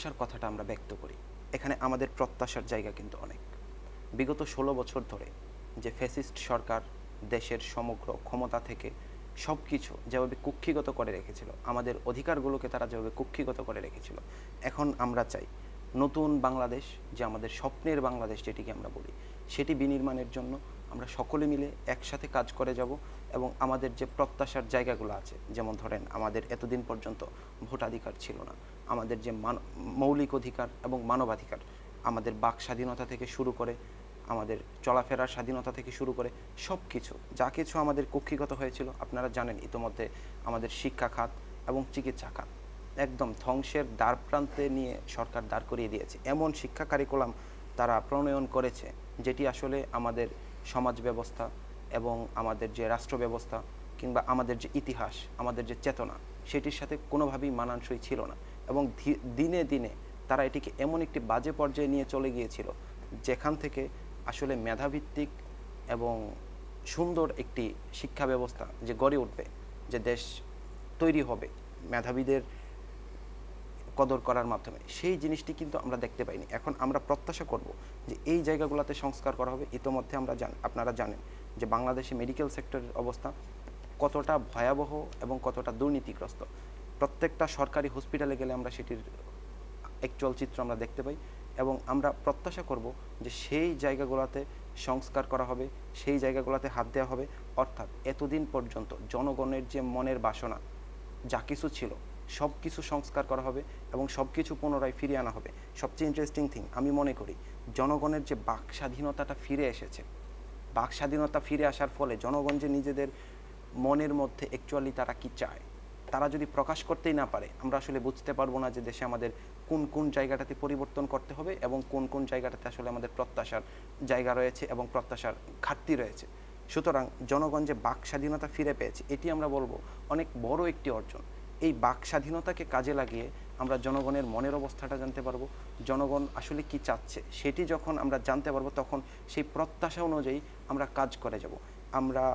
প্রত্যাশার কথাটা আমরা ব্যক্ত করি, এখানে আমাদের প্রত্যাশার জায়গা কিন্তু অনেক। বিগত ১৬ বছর ধরে যে ফ্যাসিস্ট সরকার দেশের সমগ্র ক্ষমতা থেকে সব কিছু যেভাবে কুক্ষিগত করে রেখেছিল, আমাদের অধিকারগুলোকে তারা যেভাবে কুক্ষিগত করে রেখেছিল, এখন আমরা চাই নতুন বাংলাদেশ, যে আমাদের স্বপ্নের বাংলাদেশ যেটিকে আমরা বলি, সেটি বিনির্মাণের জন্য আমরা সকলে মিলে একসাথে কাজ করে যাব। এবং আমাদের যে প্রত্যাশার জায়গাগুলো আছে, যেমন ধরেন আমাদের এতদিন পর্যন্ত ভোটাধিকার ছিল না, আমাদের যে মৌলিক অধিকার এবং মানবাধিকার, আমাদের বাক স্বাধীনতা থেকে শুরু করে আমাদের চলাফেরার স্বাধীনতা থেকে শুরু করে সব কিছু, যা কিছু আমাদের কক্ষিগত হয়েছিল, আপনারা জানেন ইতোমধ্যে আমাদের শিক্ষা খাত এবং চিকিৎসা খাত একদম ধ্বংসের দ্বার প্রান্তে নিয়ে সরকার দাঁড় করিয়ে দিয়েছে। এমন শিক্ষা কারিকুলাম তারা প্রণয়ন করেছে যেটি আসলে আমাদের সমাজ ব্যবস্থা এবং আমাদের যে রাষ্ট্র ব্যবস্থা কিংবা আমাদের যে ইতিহাস, আমাদের যে চেতনা, সেটির সাথে কোনোভাবেই মানানসই ছিল না। এবং দিনে দিনে তারা এটিকে এমন একটি বাজে পর্যায়ে নিয়ে চলে গিয়েছিল, যেখান থেকে আসলে মেধাভিত্তিক এবং সুন্দর একটি শিক্ষা ব্যবস্থা যে গড়ে উঠবে, যে দেশ তৈরি হবে মেধাবীদের কদর করার মাধ্যমে, সেই জিনিসটি কিন্তু আমরা দেখতে পাইনি। এখন আমরা প্রত্যাশা করব যে এই জায়গাগুলোতে সংস্কার করা হবে। ইতোমধ্যে আপনারা জানেন যে বাংলাদেশে মেডিকেল সেক্টরের অবস্থা কতটা ভয়াবহ এবং কতটা দুর্নীতিগ্রস্ত। প্রত্যেকটা সরকারি হসপিটালে গেলে আমরা সেটির অ্যাকচুয়াল চিত্র আমরা দেখতে পাই। এবং আমরা প্রত্যাশা করব যে সেই জায়গাগুলোতে সংস্কার করা হবে, সেই জায়গাগুলোতে হাত দেওয়া হবে। অর্থাৎ এতদিন পর্যন্ত জনগণের যে মনের বাসনা যা কিছু ছিল, সব কিছু সংস্কার করা হবে এবং সব কিছু পুনরায় ফিরিয়ে আনা হবে। সবচেয়ে ইন্টারেস্টিং থিং আমি মনে করি, জনগণের যে বাক স্বাধীনতাটা ফিরে এসেছে, বাক স্বাধীনতা ফিরে আসার ফলে জনগণ যে নিজেদের মনের মধ্যে অ্যাকচুয়ালি তারা কি চায়, তারা যদি প্রকাশ করতেই না পারে, আমরা আসলে বুঝতে পারবো না যে দেশে আমাদের কোন কোন জায়গাটাতে পরিবর্তন করতে হবে এবং কোন কোন জায়গাটাতে আসলে আমাদের প্রত্যাশার জায়গা রয়েছে এবং প্রত্যাশার ঘাটতি রয়েছে। সুতরাং জনগণ যে বাক স্বাধীনতা ফিরে পেয়েছে, এটি আমরা বলবো অনেক বড় একটি অর্জন। এই বাক স্বাধীনতাকে কাজে লাগিয়ে আমরা জনগণের মনের অবস্থাটা জানতে পারবো, জনগণ আসলে কি চাচ্ছে সেটি যখন আমরা জানতে পারবো, তখন সেই প্রত্যাশা অনুযায়ী আমরা কাজ করে যাব। আমরা